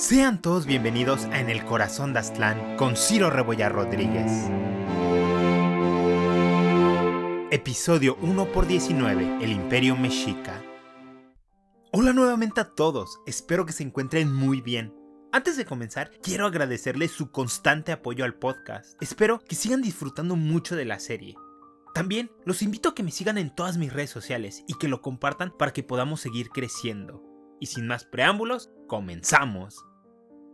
Sean todos bienvenidos a En el Corazón de Aztlán con Ciro Rebollar Rodríguez. Episodio 1x19, El Imperio Mexica. Hola nuevamente a todos, espero que se encuentren muy bien. Antes de comenzar, quiero agradecerles su constante apoyo al podcast. Espero que sigan disfrutando mucho de la serie. También los invito a que me sigan en todas mis redes sociales y que lo compartan para que podamos seguir creciendo. Y sin más preámbulos, ¡comenzamos!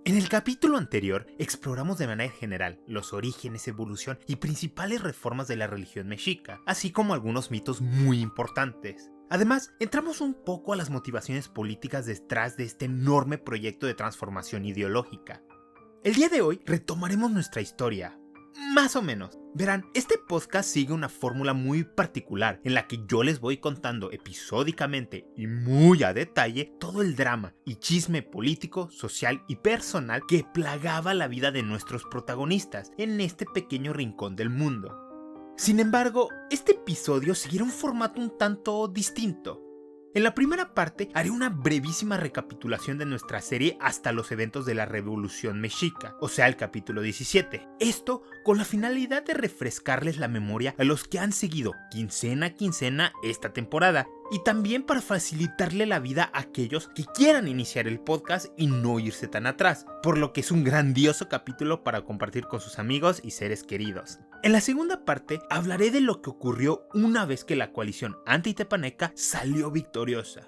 En el capítulo anterior exploramos de manera general los orígenes, evolución y principales reformas de la religión mexica, así como algunos mitos muy importantes. Además, entramos un poco a las motivaciones políticas detrás de este enorme proyecto de transformación ideológica. El día de hoy retomaremos nuestra historia, más o menos. Verán, este podcast sigue una fórmula muy particular en la que yo les voy contando episódicamente y muy a detalle todo el drama y chisme político, social y personal que plagaba la vida de nuestros protagonistas en este pequeño rincón del mundo. Sin embargo, este episodio seguirá un formato un tanto distinto. En la primera parte haré una brevísima recapitulación de nuestra serie hasta los eventos de la Revolución Mexica, o sea el capítulo 17. Esto con la finalidad de refrescarles la memoria a los que han seguido quincena a quincena esta temporada, y también para facilitarle la vida a aquellos que quieran iniciar el podcast y no irse tan atrás, por lo que es un grandioso capítulo para compartir con sus amigos y seres queridos. En la segunda parte hablaré de lo que ocurrió una vez que la coalición antitepaneca salió victoriosa.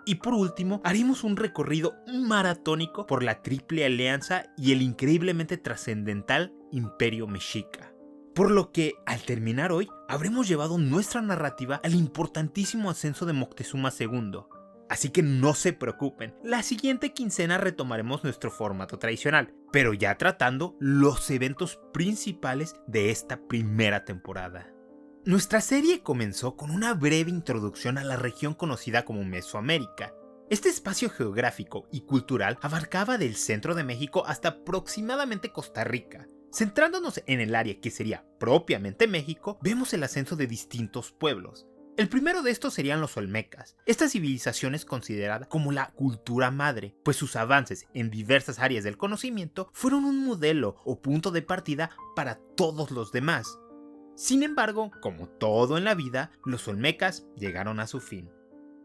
Y por último, haremos un recorrido maratónico por la Triple Alianza y el increíblemente trascendental Imperio Mexica. Por lo que, al terminar hoy, habremos llevado nuestra narrativa al importantísimo ascenso de Moctezuma II. Así que no se preocupen, la siguiente quincena retomaremos nuestro formato tradicional, pero ya tratando los eventos principales de esta primera temporada. Nuestra serie comenzó con una breve introducción a la región conocida como Mesoamérica. Este espacio geográfico y cultural abarcaba del centro de México hasta aproximadamente Costa Rica. Centrándonos en el área que sería propiamente México, vemos el ascenso de distintos pueblos. El primero de estos serían los olmecas. Esta civilización es considerada como la cultura madre, pues sus avances en diversas áreas del conocimiento fueron un modelo o punto de partida para todos los demás. Sin embargo, como todo en la vida, los olmecas llegaron a su fin.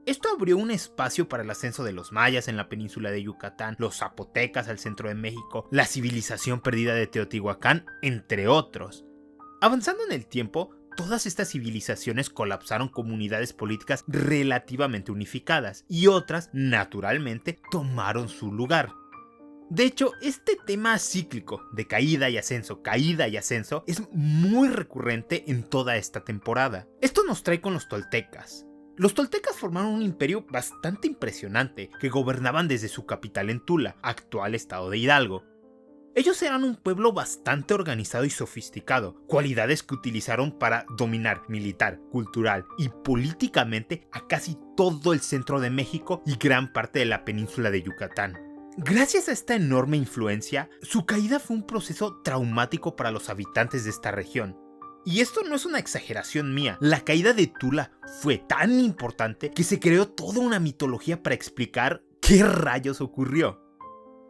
Esto abrió un espacio para el ascenso de los mayas en la península de Yucatán, los zapotecas al centro de México, la civilización perdida de Teotihuacán, entre otros. Avanzando en el tiempo, todas estas civilizaciones colapsaron comunidades políticas relativamente unificadas y otras, naturalmente, tomaron su lugar. De hecho, este tema cíclico de caída y ascenso es muy recurrente en toda esta temporada. Esto nos trae con los toltecas. Los toltecas formaron un imperio bastante impresionante que gobernaban desde su capital en Tula, actual estado de Hidalgo. Ellos eran un pueblo bastante organizado y sofisticado, cualidades que utilizaron para dominar militar, cultural y políticamente a casi todo el centro de México y gran parte de la península de Yucatán. Gracias a esta enorme influencia, su caída fue un proceso traumático para los habitantes de esta región. Y esto no es una exageración mía, la caída de Tula fue tan importante que se creó toda una mitología para explicar qué rayos ocurrió.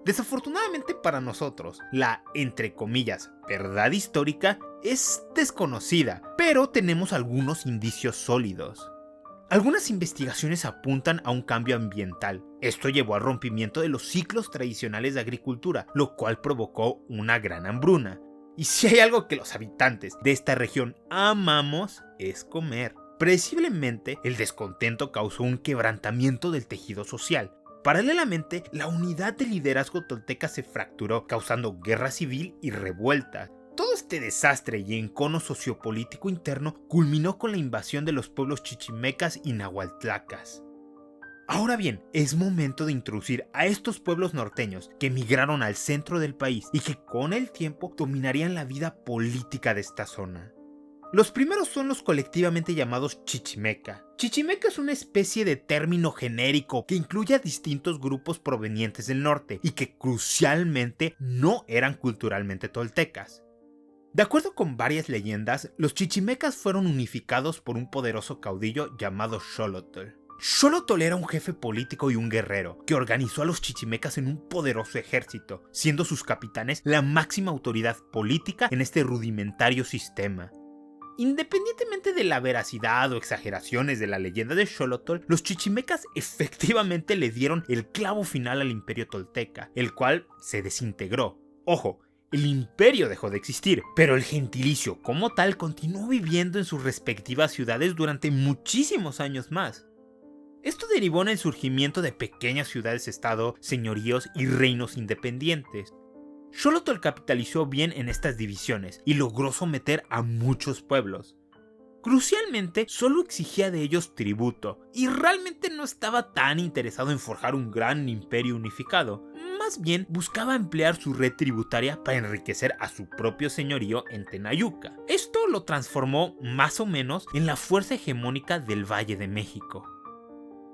Desafortunadamente para nosotros, la, entre comillas, verdad histórica es desconocida, pero tenemos algunos indicios sólidos. Algunas investigaciones apuntan a un cambio ambiental. Esto llevó al rompimiento de los ciclos tradicionales de agricultura, lo cual provocó una gran hambruna. Y si hay algo que los habitantes de esta región amamos, es comer. Previsiblemente, el descontento causó un quebrantamiento del tejido social. Paralelamente, la unidad de liderazgo tolteca se fracturó, causando guerra civil y revuelta. Todo este desastre y encono sociopolítico interno culminó con la invasión de los pueblos chichimecas y nahuatlacas. Ahora bien, es momento de introducir a estos pueblos norteños que emigraron al centro del país y que con el tiempo dominarían la vida política de esta zona. Los primeros son los colectivamente llamados chichimeca. Chichimeca es una especie de término genérico que incluye a distintos grupos provenientes del norte y que crucialmente no eran culturalmente toltecas. De acuerdo con varias leyendas, los chichimecas fueron unificados por un poderoso caudillo llamado Xolotl. Xolotl era un jefe político y un guerrero que organizó a los chichimecas en un poderoso ejército, siendo sus capitanes la máxima autoridad política en este rudimentario sistema. Independientemente de la veracidad o exageraciones de la leyenda de Xolotl, los chichimecas efectivamente le dieron el clavo final al imperio tolteca, el cual se desintegró. Ojo, el imperio dejó de existir, pero el gentilicio como tal continuó viviendo en sus respectivas ciudades durante muchísimos años más. Esto derivó en el surgimiento de pequeñas ciudades-estado, señoríos y reinos independientes. Xolotl capitalizó bien en estas divisiones y logró someter a muchos pueblos. Crucialmente, solo exigía de ellos tributo, y realmente no estaba tan interesado en forjar un gran imperio unificado. Más bien, buscaba emplear su red tributaria para enriquecer a su propio señorío en Tenayuca. Esto lo transformó más o menos en la fuerza hegemónica del Valle de México.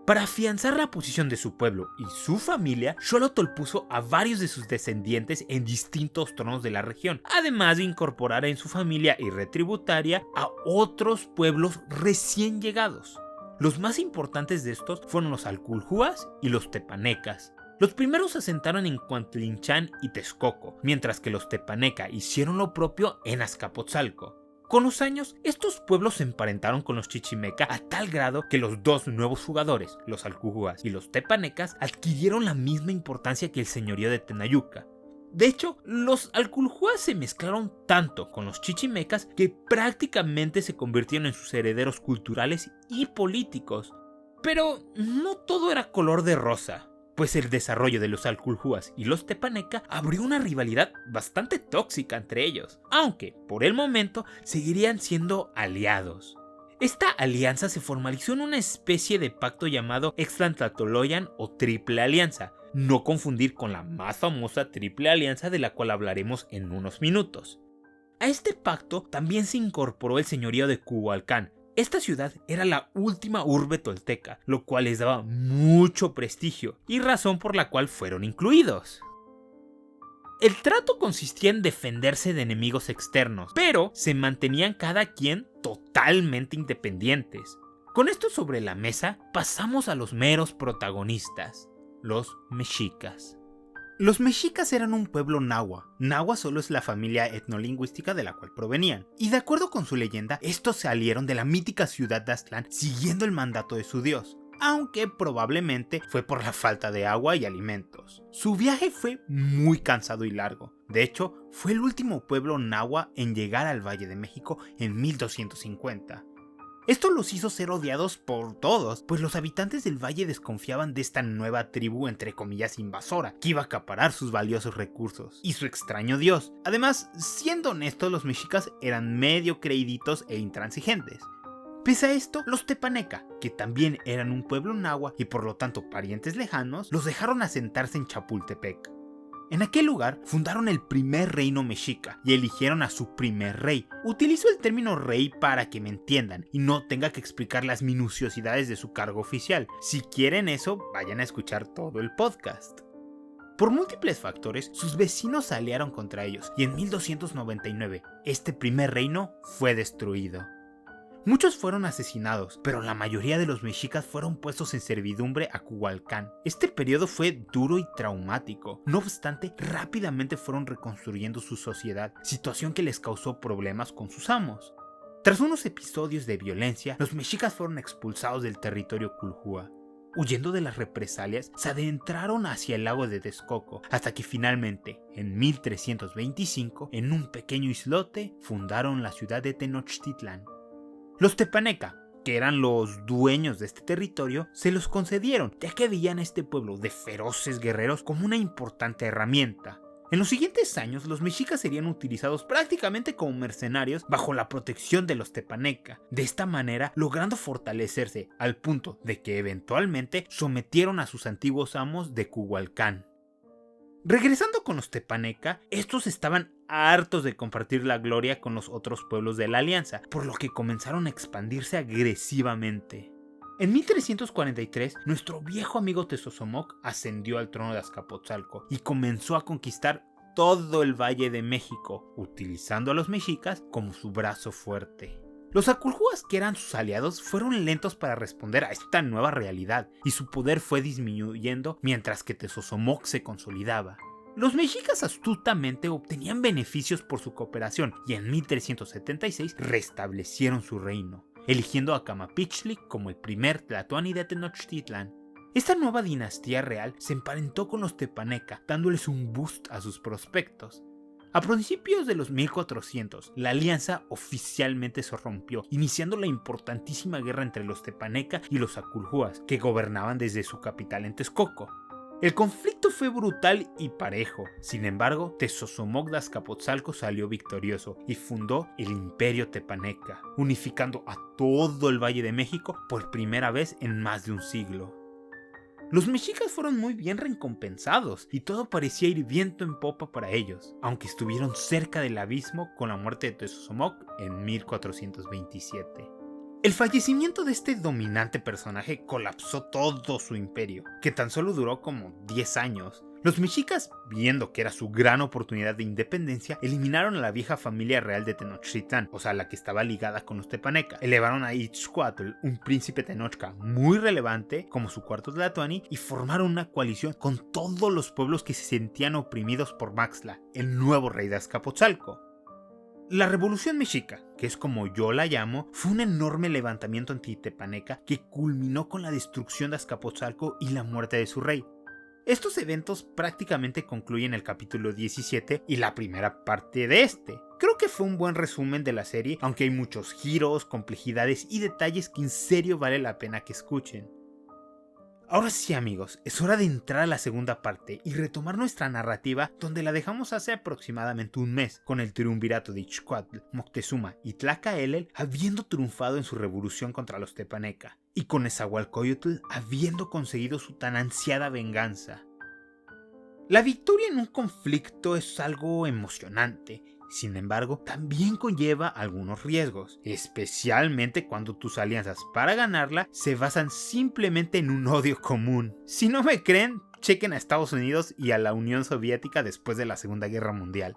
Para afianzar la posición de su pueblo y su familia, Xolotl puso a varios de sus descendientes en distintos tronos de la región, además de incorporar en su familia y red tributaria a otros pueblos recién llegados. Los más importantes de estos fueron los alculhúas y los tepanecas. Los primeros se asentaron en Cuantlinchán y Texcoco, mientras que los tepaneca hicieron lo propio en Azcapotzalco. Con los años, estos pueblos se emparentaron con los chichimeca a tal grado que los dos nuevos jugadores, los alculhúas y los tepanecas, adquirieron la misma importancia que el señorío de Tenayuca. De hecho, los alculhúas se mezclaron tanto con los chichimecas que prácticamente se convirtieron en sus herederos culturales y políticos. Pero no todo era color de rosa, pues el desarrollo de los alculhúas y los tepaneca abrió una rivalidad bastante tóxica entre ellos, aunque por el momento seguirían siendo aliados. Esta alianza se formalizó en una especie de pacto llamado Ixtlantlatoloyan o Triple Alianza, no confundir con la más famosa Triple Alianza de la cual hablaremos en unos minutos. A este pacto también se incorporó el señorío de Cuhualcán. Esta ciudad era la última urbe tolteca, lo cual les daba mucho prestigio y razón por la cual fueron incluidos. El trato consistía en defenderse de enemigos externos, pero se mantenían cada quien totalmente independientes. Con esto sobre la mesa, pasamos a los meros protagonistas, los mexicas. Los mexicas eran un pueblo náhua. Náhua solo es la familia etnolingüística de la cual provenían. Y de acuerdo con su leyenda, estos salieron de la mítica ciudad de Aztlán siguiendo el mandato de su dios, aunque probablemente fue por la falta de agua y alimentos. Su viaje fue muy cansado y largo. De hecho, fue el último pueblo náhua en llegar al Valle de México en 1250. Esto los hizo ser odiados por todos, pues los habitantes del valle desconfiaban de esta nueva tribu entre comillas invasora, que iba a acaparar sus valiosos recursos y su extraño dios. Además, siendo honestos, los mexicas eran medio creíditos e intransigentes. Pese a esto, los tepaneca, que también eran un pueblo náhua y por lo tanto parientes lejanos, los dejaron asentarse en Chapultepec. En aquel lugar fundaron el primer reino mexica y eligieron a su primer rey. Utilizo el término rey para que me entiendan y no tenga que explicar las minuciosidades de su cargo oficial. Si quieren eso, vayan a escuchar todo el podcast. Por múltiples factores, sus vecinos se aliaron contra ellos y en 1299 este primer reino fue destruido. Muchos fueron asesinados, pero la mayoría de los mexicas fueron puestos en servidumbre a Cuhualcán. Este periodo fue duro y traumático. No obstante, rápidamente fueron reconstruyendo su sociedad, situación que les causó problemas con sus amos. Tras unos episodios de violencia, los mexicas fueron expulsados del territorio culhúa. Huyendo de las represalias, se adentraron hacia el lago de Texcoco, hasta que finalmente, en 1325, en un pequeño islote, fundaron la ciudad de Tenochtitlán. Los tepaneca, que eran los dueños de este territorio, se los concedieron, ya que veían a este pueblo de feroces guerreros como una importante herramienta. En los siguientes años, los mexicas serían utilizados prácticamente como mercenarios bajo la protección de los tepaneca, de esta manera logrando fortalecerse al punto de que eventualmente sometieron a sus antiguos amos de Cuhualcán. Regresando con los tepaneca, estos estaban hartos de compartir la gloria con los otros pueblos de la alianza, por lo que comenzaron a expandirse agresivamente. En 1343, nuestro viejo amigo Tezozomoc ascendió al trono de Azcapotzalco y comenzó a conquistar todo el Valle de México, utilizando a los mexicas como su brazo fuerte. Los aculhúas, que eran sus aliados, fueron lentos para responder a esta nueva realidad y su poder fue disminuyendo mientras que Tezozomoc se consolidaba. Los mexicas astutamente obtenían beneficios por su cooperación y en 1376 restablecieron su reino, eligiendo a Camapichtli como el primer tlatoani de Tenochtitlan. Esta nueva dinastía real se emparentó con los tepaneca, dándoles un boost a sus prospectos. A principios de los 1400, la alianza oficialmente se rompió, iniciando la importantísima guerra entre los tepaneca y los aculhúas, que gobernaban desde su capital en Texcoco. El conflicto fue brutal y parejo. Sin embargo, Tezozomoc de Azcapotzalco salió victorioso y fundó el Imperio Tepaneca, unificando a todo el Valle de México por primera vez en más de un siglo. Los mexicas fueron muy bien recompensados y todo parecía ir viento en popa para ellos, aunque estuvieron cerca del abismo con la muerte de Tezozomoc en 1427. El fallecimiento de este dominante personaje colapsó todo su imperio, que tan solo duró como 10 años. Los mexicas, viendo que era su gran oportunidad de independencia, eliminaron a la vieja familia real de Tenochtitlán, o sea, la que estaba ligada con los tepaneca. Elevaron a Itzcuatl, un príncipe tenochca muy relevante, como su cuarto tlatoani, y formaron una coalición con todos los pueblos que se sentían oprimidos por Maxtla, el nuevo rey de Azcapotzalco. La Revolución Mexica, que es como yo la llamo, fue un enorme levantamiento antitepaneca que culminó con la destrucción de Azcapotzalco y la muerte de su rey. Estos eventos prácticamente concluyen el capítulo 17 y la primera parte de este. Creo que fue un buen resumen de la serie, aunque hay muchos giros, complejidades y detalles que en serio vale la pena que escuchen. Ahora sí, amigos, es hora de entrar a la segunda parte y retomar nuestra narrativa donde la dejamos hace aproximadamente un mes, con el triunvirato de Ixcuatl, Moctezuma y Tlacaelel habiendo triunfado en su revolución contra los tepaneca, y con Nezahualcóyotl habiendo conseguido su tan ansiada venganza. La victoria en un conflicto es algo emocionante. Sin embargo, también conlleva algunos riesgos, especialmente cuando tus alianzas para ganarla se basan simplemente en un odio común. Si no me creen, chequen a Estados Unidos y a la Unión Soviética después de la Segunda Guerra Mundial.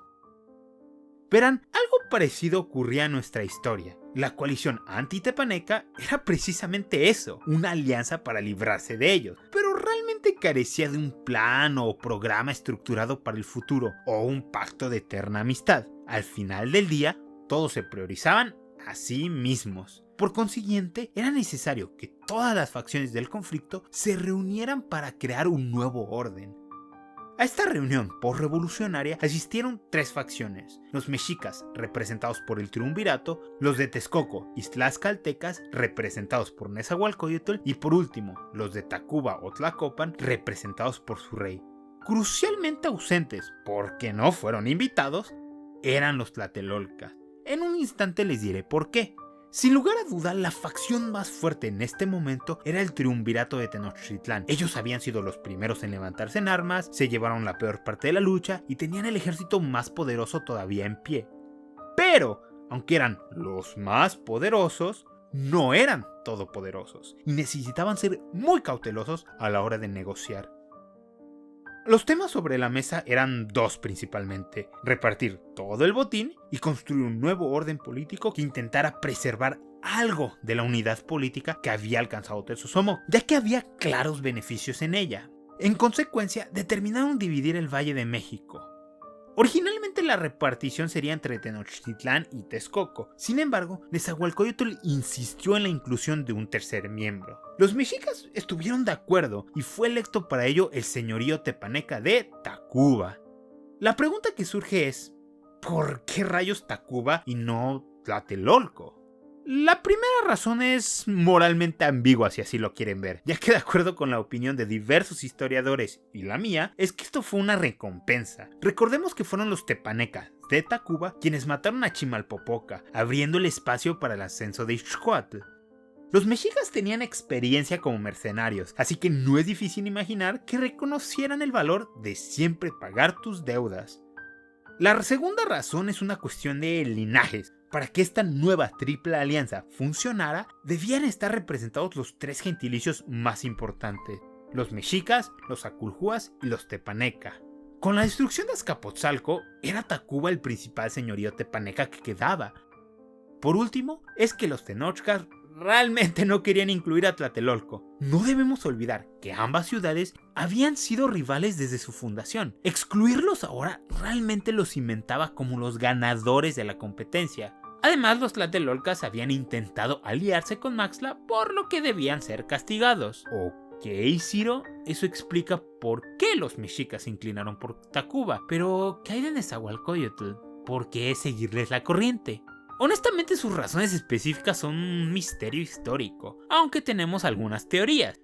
Verán, algo parecido ocurría en nuestra historia. La coalición antitepaneca era precisamente eso, una alianza para librarse de ellos, pero realmente carecía de un plan o programa estructurado para el futuro o un pacto de eterna amistad. Al final del día, todos se priorizaban a sí mismos. Por consiguiente, era necesario que todas las facciones del conflicto se reunieran para crear un nuevo orden. A esta reunión postrevolucionaria asistieron 3 facciones: los mexicas, representados por el triunvirato, los de Texcoco y tlaxcaltecas, representados por Nezahualcóyotl, y por último, los de Tacuba o Tlacopan, representados por su rey. Crucialmente ausentes, porque no fueron invitados, eran los tlatelolcas. En un instante les diré por qué. Sin lugar a duda, la facción más fuerte en este momento era el triunvirato de Tenochtitlán. Ellos habían sido los primeros en levantarse en armas, se llevaron la peor parte de la lucha y tenían el ejército más poderoso todavía en pie. Pero, aunque eran los más poderosos, no eran todopoderosos y necesitaban ser muy cautelosos a la hora de negociar. Los temas sobre la mesa eran 2 principalmente: repartir todo el botín y construir un nuevo orden político que intentara preservar algo de la unidad política que había alcanzado Tezozomoc, ya que había claros beneficios en ella. En consecuencia, determinaron dividir el Valle de México. Originalmente la repartición sería entre Tenochtitlán y Texcoco. Sin embargo, Nezahualcóyotl insistió en la inclusión de un tercer miembro. Los mexicas estuvieron de acuerdo y fue electo para ello el señorío tepaneca de Tacuba. La pregunta que surge es: ¿por qué rayos Tacuba y no Tlatelolco? La primera razón es moralmente ambigua, si así lo quieren ver, ya que de acuerdo con la opinión de diversos historiadores y la mía, es que esto fue una recompensa. Recordemos que fueron los tepanecas de Tacuba quienes mataron a Chimalpopoca, abriendo el espacio para el ascenso de Ixcuatl. Los mexicas tenían experiencia como mercenarios, así que no es difícil imaginar que reconocieran el valor de siempre pagar tus deudas. La segunda razón es una cuestión de linajes. Para que esta nueva triple alianza funcionara, debían estar representados los 3 gentilicios más importantes: los mexicas, los aculhúas y los tepaneca. Con la destrucción de Azcapotzalco, era Tacuba el principal señorío tepaneca que quedaba. Por último, es que los Tenochcas realmente no querían incluir a Tlatelolco. No debemos olvidar que ambas ciudades habían sido rivales desde su fundación. Excluirlos ahora realmente los cimentaba como los ganadores de la competencia. Además, los Tlatelolcas habían intentado aliarse con Maxtla, por lo que debían ser castigados. Ok, Ciro, eso explica por qué los mexicas se inclinaron por Tacuba. Pero, ¿qué hay de Nezahualcóyotl? ¿Por qué seguirles la corriente? Honestamente, sus razones específicas son un misterio histórico, aunque tenemos algunas teorías.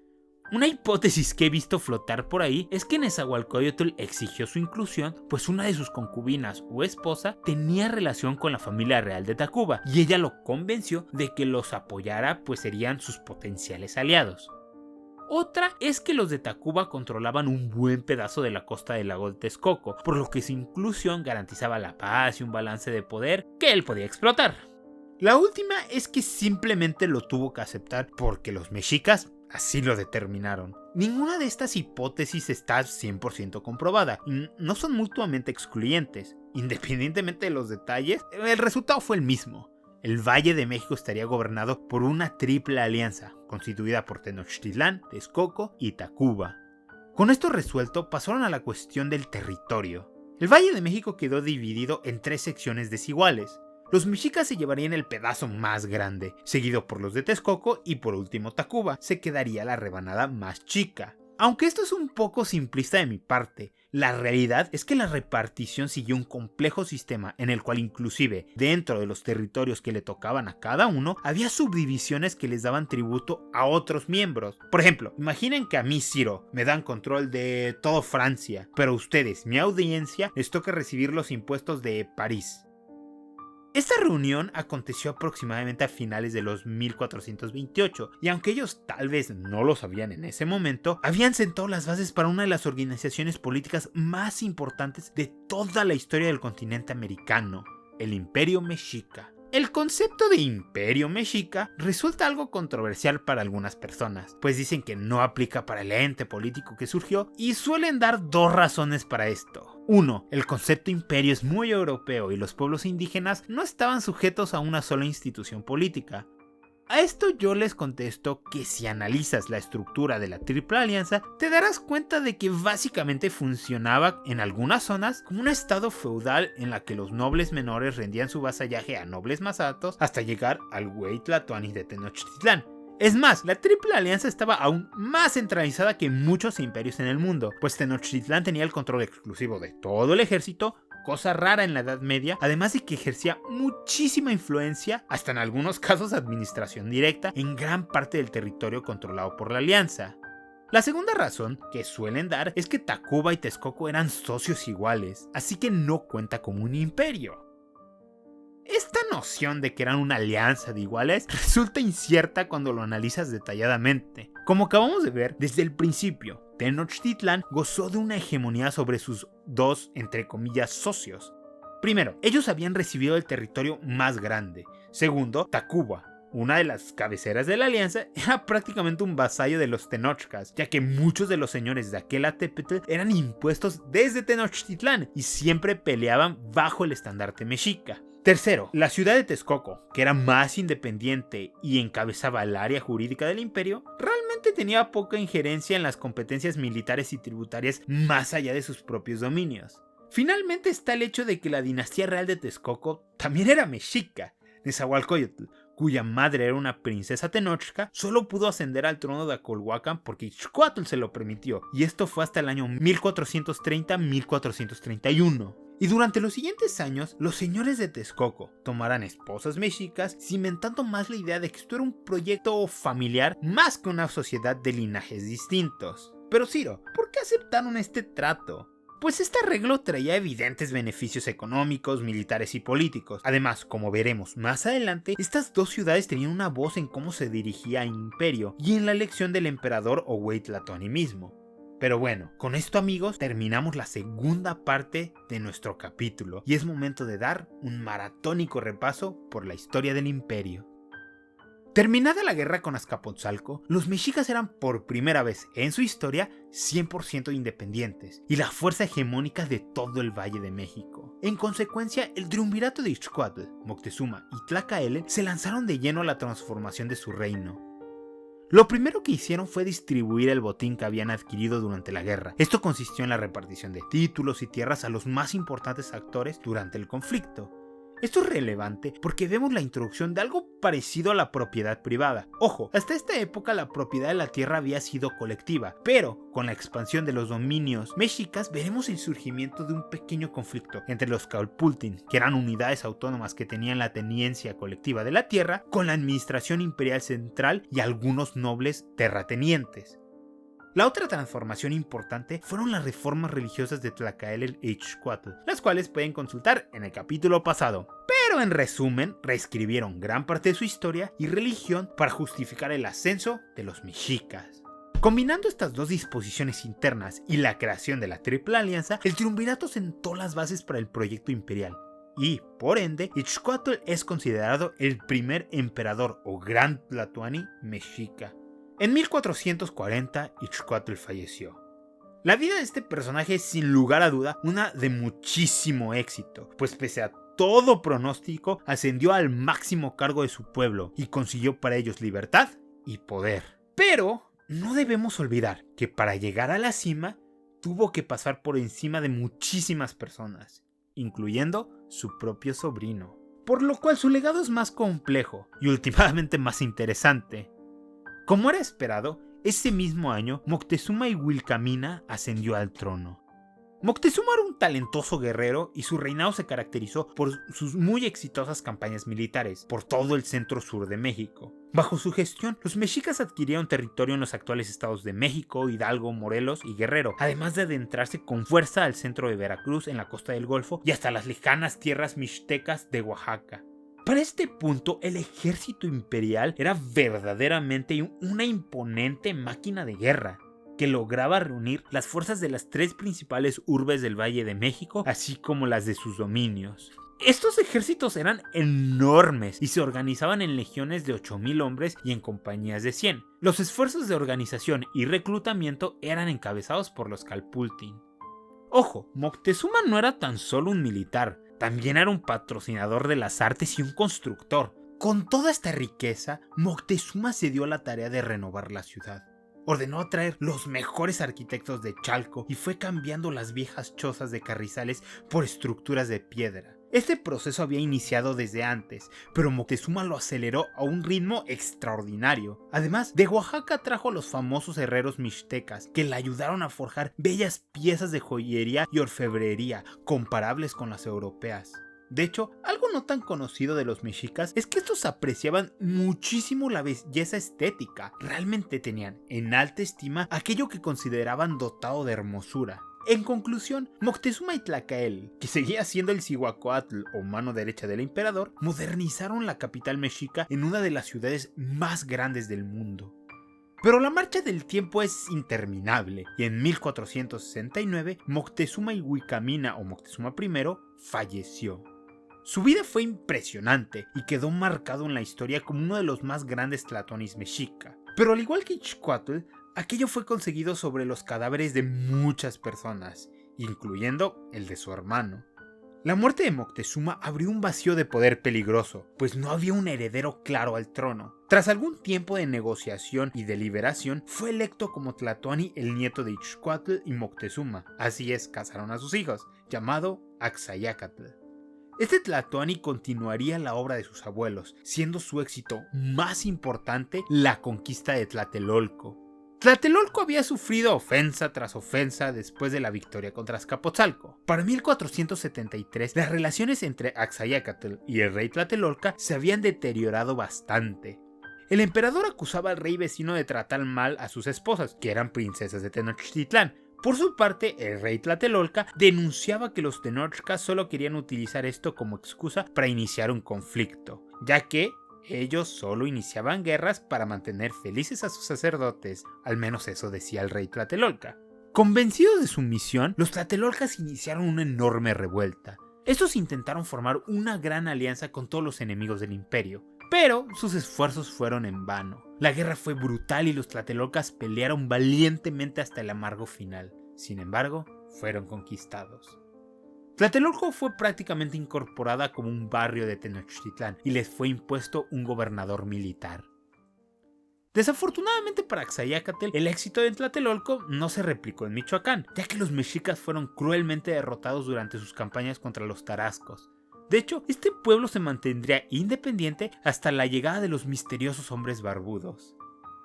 Una hipótesis que he visto flotar por ahí es que Nezahualcóyotl exigió su inclusión, pues una de sus concubinas o esposa tenía relación con la familia real de Tacuba, y ella lo convenció de que los apoyara, pues serían sus potenciales aliados. Otra es que los de Tacuba controlaban un buen pedazo de la costa del lago de Texcoco, por lo que su inclusión garantizaba la paz y un balance de poder que él podía explotar. La última es que simplemente lo tuvo que aceptar porque los mexicas así lo determinaron. Ninguna de estas hipótesis está 100% comprobada y no son mutuamente excluyentes. Independientemente de los detalles, el resultado fue el mismo. El Valle de México estaría gobernado por una triple alianza, constituida por Tenochtitlán, Texcoco y Tacuba. Con esto resuelto, pasaron a la cuestión del territorio. El Valle de México quedó dividido en 3 secciones desiguales. Los mexicas se llevarían el pedazo más grande, seguido por los de Texcoco y por último Tacuba se quedaría la rebanada más chica. Aunque esto es un poco simplista de mi parte, la realidad es que la repartición siguió un complejo sistema en el cual inclusive dentro de los territorios que le tocaban a cada uno había subdivisiones que les daban tributo a otros miembros. Por ejemplo, imaginen que a mí, Ciro, me dan control de todo Francia, pero a ustedes, mi audiencia, les toca recibir los impuestos de París. Esta reunión aconteció aproximadamente a finales de los 1428, y aunque ellos tal vez no lo sabían en ese momento, habían sentado las bases para una de las organizaciones políticas más importantes de toda la historia del continente americano, el Imperio Mexica. El concepto de Imperio Mexica resulta algo controversial para algunas personas, pues dicen que no aplica para el ente político que surgió y suelen dar 2 razones para esto. 1. El concepto imperio es muy europeo y los pueblos indígenas no estaban sujetos a una sola institución política. A esto yo les contesto que si analizas la estructura de la Triple Alianza, te darás cuenta de que básicamente funcionaba en algunas zonas como un estado feudal en la que los nobles menores rendían su vasallaje a nobles más altos hasta llegar al güey Tlatoani de Tenochtitlán. Es más, la Triple Alianza estaba aún más centralizada que muchos imperios en el mundo, pues Tenochtitlán tenía el control exclusivo de todo el ejército, cosa rara en la Edad Media, además de que ejercía muchísima influencia, hasta en algunos casos administración directa, en gran parte del territorio controlado por la Alianza. La segunda razón que suelen dar es que Tacuba y Texcoco eran socios iguales, así que no cuenta como un imperio. Esta noción de que eran una alianza de iguales resulta incierta cuando lo analizas detalladamente. Como acabamos de ver desde el principio, Tenochtitlán gozó de una hegemonía sobre sus 2, entre comillas, socios. Primero, ellos habían recibido el territorio más grande. Segundo, Tacuba, una de las cabeceras de la alianza, era prácticamente un vasallo de los Tenochcas, ya que muchos de los señores de Aquelatepetl eran impuestos desde Tenochtitlán y siempre peleaban bajo el estandarte mexica. Tercero, la ciudad de Texcoco, que era más independiente y encabezaba el área jurídica del imperio, realmente tenía poca injerencia en las competencias militares y tributarias más allá de sus propios dominios. Finalmente está el hecho de que la dinastía real de Texcoco también era mexica. Nezahualcóyotl, cuya madre era una princesa tenochca, solo pudo ascender al trono de Acolhuacan porque Ixcoatl se lo permitió, y esto fue hasta el año 1430-1431. Y durante los siguientes años, los señores de Texcoco tomarán esposas mexicas, cimentando más la idea de que esto era un proyecto familiar más que una sociedad de linajes distintos. Pero Ciro, ¿por qué aceptaron este trato? Pues este arreglo traía evidentes beneficios económicos, militares y políticos. Además, como veremos más adelante, estas 2 ciudades tenían una voz en cómo se dirigía al imperio y en la elección del emperador o güey Tlatoani mismo. Pero bueno, con esto amigos terminamos la segunda parte de nuestro capítulo y es momento de dar un maratónico repaso por la historia del imperio. Terminada la guerra con Azcapotzalco, los mexicas eran por primera vez en su historia 100% independientes y la fuerza hegemónica de todo el Valle de México. En consecuencia, el triunvirato de Ixcuatl, Moctezuma y Tlacaele se lanzaron de lleno a la transformación de su reino. Lo primero que hicieron fue distribuir el botín que habían adquirido durante la guerra. Esto consistió en la repartición de títulos y tierras a los más importantes actores durante el conflicto. Esto es relevante porque vemos la introducción de algo parecido a la propiedad privada. Ojo, hasta esta época la propiedad de la tierra había sido colectiva, pero con la expansión de los dominios mexicas veremos el surgimiento de un pequeño conflicto entre los Calpultin, que eran unidades autónomas que tenían la tenencia colectiva de la tierra, con la administración imperial central y algunos nobles terratenientes. La otra transformación importante fueron las reformas religiosas de Tlacaele e Ixcuatl, las cuales pueden consultar en el capítulo pasado. Pero en resumen, reescribieron gran parte de su historia y religión para justificar el ascenso de los mexicas. Combinando estas dos disposiciones internas y la creación de la Triple Alianza, el triunvirato sentó las bases para el proyecto imperial. Y, por ende, Ixcuatl es considerado el primer emperador o gran tlatoani mexica. En 1440, Ixcuatl falleció. La vida de este personaje es sin lugar a duda una de muchísimo éxito, pues pese a todo pronóstico, ascendió al máximo cargo de su pueblo y consiguió para ellos libertad y poder. Pero no debemos olvidar que para llegar a la cima, tuvo que pasar por encima de muchísimas personas, incluyendo su propio sobrino. Por lo cual su legado es más complejo y últimamente más interesante. Como era esperado, ese mismo año Moctezuma Iwilcamina ascendió al trono. Moctezuma era un talentoso guerrero y su reinado se caracterizó por sus muy exitosas campañas militares por todo el centro-sur de México. Bajo su gestión, los mexicas adquirieron territorio en los actuales estados de México, Hidalgo, Morelos y Guerrero, además de adentrarse con fuerza al centro de Veracruz en la costa del Golfo y hasta las lejanas tierras mixtecas de Oaxaca. Para este punto, el ejército imperial era verdaderamente una imponente máquina de guerra, que lograba reunir las fuerzas de las tres principales urbes del Valle de México, así como las de sus dominios. Estos ejércitos eran enormes y se organizaban en legiones de 8,000 hombres y en compañías de 100. Los esfuerzos de organización y reclutamiento eran encabezados por los Calpultin. Ojo, Moctezuma no era tan solo un militar, también era un patrocinador de las artes y un constructor. Con toda esta riqueza, Moctezuma se dio a la tarea de renovar la ciudad. Ordenó atraer los mejores arquitectos de Chalco y fue cambiando las viejas chozas de Carrizales por estructuras de piedra. Este proceso había iniciado desde antes, pero Moctezuma lo aceleró a un ritmo extraordinario. Además, de Oaxaca trajo a los famosos herreros mixtecas, que le ayudaron a forjar bellas piezas de joyería y orfebrería comparables con las europeas. De hecho, algo no tan conocido de los mexicas es que estos apreciaban muchísimo la belleza estética. Realmente tenían en alta estima aquello que consideraban dotado de hermosura. En conclusión, Moctezuma y Tlacaele, que seguía siendo el Cihuacóatl o mano derecha del emperador, modernizaron la capital mexica en una de las ciudades más grandes del mundo. Pero la marcha del tiempo es interminable y en 1469 Moctezuma Iwilcamina o Moctezuma I falleció. Su vida fue impresionante y quedó marcado en la historia como uno de los más grandes tlatoanis mexica. Pero al igual que Ixcuatl, aquello fue conseguido sobre los cadáveres de muchas personas, incluyendo el de su hermano. La muerte de Moctezuma abrió un vacío de poder peligroso, pues no había un heredero claro al trono. Tras algún tiempo de negociación y deliberación, fue electo como tlatoani el nieto de Ixcuatl y Moctezuma. Así es, casaron a sus hijos, llamado Axayácatl. Este tlatoani continuaría la obra de sus abuelos, siendo su éxito más importante la conquista de Tlatelolco. Tlatelolco había sufrido ofensa tras ofensa después de la victoria contra Azcapotzalco. Para 1473, las relaciones entre Axayácatl y el rey Tlatelolca se habían deteriorado bastante. El emperador acusaba al rey vecino de tratar mal a sus esposas, que eran princesas de Tenochtitlán. Por su parte, el rey Tlatelolca denunciaba que los tenochcas solo querían utilizar esto como excusa para iniciar un conflicto, ya que ellos solo iniciaban guerras para mantener felices a sus sacerdotes, al menos eso decía el rey Tlatelolca. Convencidos de su misión, los tlatelolcas iniciaron una enorme revuelta. Estos intentaron formar una gran alianza con todos los enemigos del imperio, Pero sus esfuerzos fueron en vano. La guerra fue brutal y los tlatelolcas pelearon valientemente hasta el amargo final. Sin embargo, fueron conquistados. Tlatelolco fue prácticamente incorporada como un barrio de Tenochtitlán y les fue impuesto un gobernador militar. Desafortunadamente para Axayácatl, el éxito de Tlatelolco no se replicó en Michoacán, ya que los mexicas fueron cruelmente derrotados durante sus campañas contra los tarascos. De hecho, este pueblo se mantendría independiente hasta la llegada de los misteriosos hombres barbudos.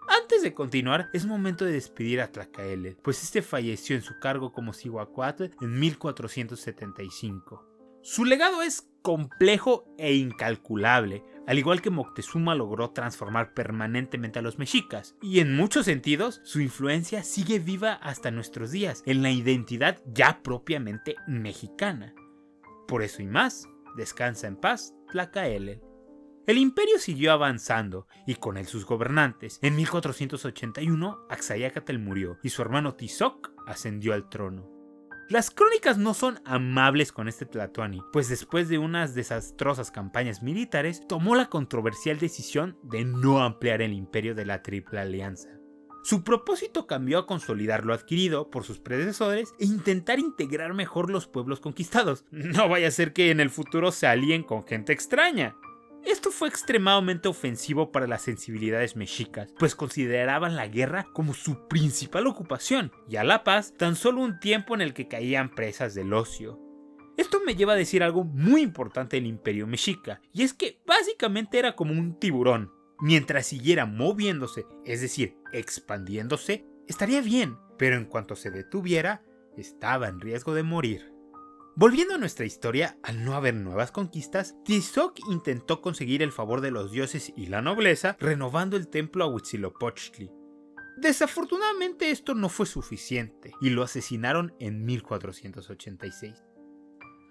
Antes de continuar, es momento de despedir a Tlacaelel, pues este falleció en su cargo como Cihuacuatl en 1475. Su legado es complejo e incalculable, al igual que Moctezuma logró transformar permanentemente a los mexicas, y en muchos sentidos su influencia sigue viva hasta nuestros días, en la identidad ya propiamente mexicana. Por eso y más, descansa en paz, Tlacaelel. El imperio siguió avanzando, y con él sus gobernantes. En 1481, Axayácatl murió, y su hermano Tizoc ascendió al trono. Las crónicas no son amables con este tlatoani, pues después de unas desastrosas campañas militares, tomó la controversial decisión de no ampliar el imperio de la Triple Alianza. Su propósito cambió a consolidar lo adquirido por sus predecesores e intentar integrar mejor los pueblos conquistados. No vaya a ser que en el futuro se alíen con gente extraña. Esto fue extremadamente ofensivo para las sensibilidades mexicas, pues consideraban la guerra como su principal ocupación y a la paz tan solo un tiempo en el que caían presas del ocio. Esto me lleva a decir algo muy importante del imperio mexica, y es que básicamente era como un tiburón. Mientras siguiera moviéndose, es decir, expandiéndose, estaría bien, pero en cuanto se detuviera, estaba en riesgo de morir. Volviendo a nuestra historia, al no haber nuevas conquistas, Tizoc intentó conseguir el favor de los dioses y la nobleza, renovando el templo a Huitzilopochtli. Desafortunadamente esto no fue suficiente, y lo asesinaron en 1486.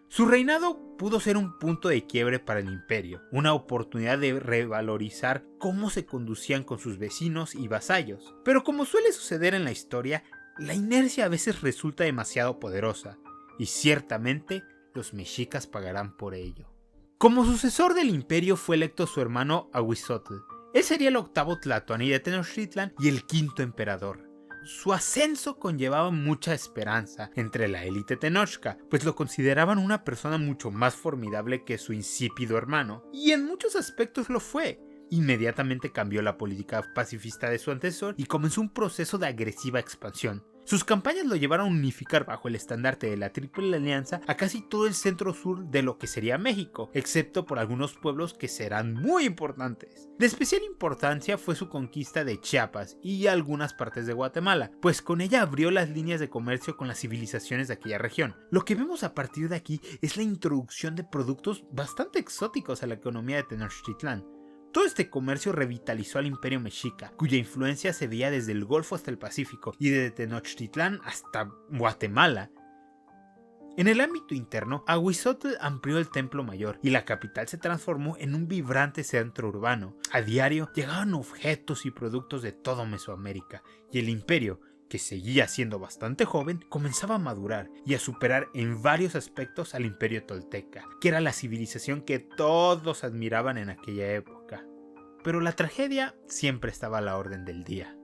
Su reinado pudo ser un punto de quiebre para el imperio, una oportunidad de revalorizar cómo se conducían con sus vecinos y vasallos. Pero como suele suceder en la historia, la inercia a veces resulta demasiado poderosa, y ciertamente los mexicas pagarán por ello. Como sucesor del imperio fue electo su hermano Ahuizotl. Él sería el octavo tlatoani de Tenochtitlán y el quinto emperador. Su ascenso conllevaba mucha esperanza entre la élite tenochca, pues lo consideraban una persona mucho más formidable que su insípido hermano, y en muchos aspectos lo fue. Inmediatamente cambió la política pacifista de su antecesor y comenzó un proceso de agresiva expansión. Sus campañas lo llevaron a unificar bajo el estandarte de la Triple Alianza a casi todo el centro-sur de lo que sería México, excepto por algunos pueblos que serán muy importantes. De especial importancia fue su conquista de Chiapas y algunas partes de Guatemala, pues con ella abrió las líneas de comercio con las civilizaciones de aquella región. Lo que vemos a partir de aquí es la introducción de productos bastante exóticos a la economía de Tenochtitlán. Todo este comercio revitalizó al imperio mexica, cuya influencia se veía desde el Golfo hasta el Pacífico y desde Tenochtitlán hasta Guatemala. En el ámbito interno, Ahuizotl amplió el templo mayor y la capital se transformó en un vibrante centro urbano. A diario llegaban objetos y productos de todo Mesoamérica, y el imperio, que seguía siendo bastante joven, comenzaba a madurar y a superar en varios aspectos al imperio tolteca, que era la civilización que todos admiraban en aquella época. Pero la tragedia siempre estaba a la orden del día.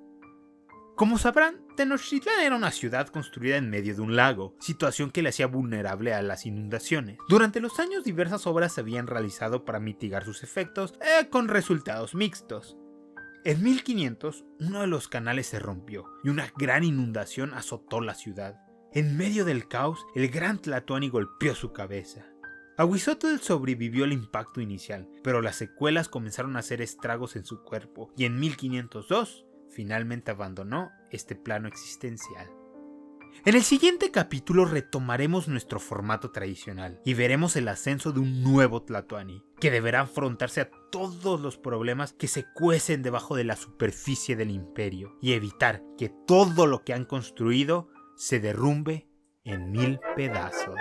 Como sabrán, Tenochtitlán era una ciudad construida en medio de un lago, situación que le hacía vulnerable a las inundaciones. Durante los años diversas obras se habían realizado para mitigar sus efectos, con resultados mixtos. En 1500, uno de los canales se rompió y una gran inundación azotó la ciudad. En medio del caos, el gran tlatoani golpeó su cabeza. Ahuizotl sobrevivió al impacto inicial, pero las secuelas comenzaron a hacer estragos en su cuerpo y en 1502 finalmente abandonó este plano existencial. En el siguiente capítulo retomaremos nuestro formato tradicional y veremos el ascenso de un nuevo tlatoani, que deberá afrontarse a todos los problemas que se cuecen debajo de la superficie del imperio y evitar que todo lo que han construido se derrumbe en 1000 pedazos.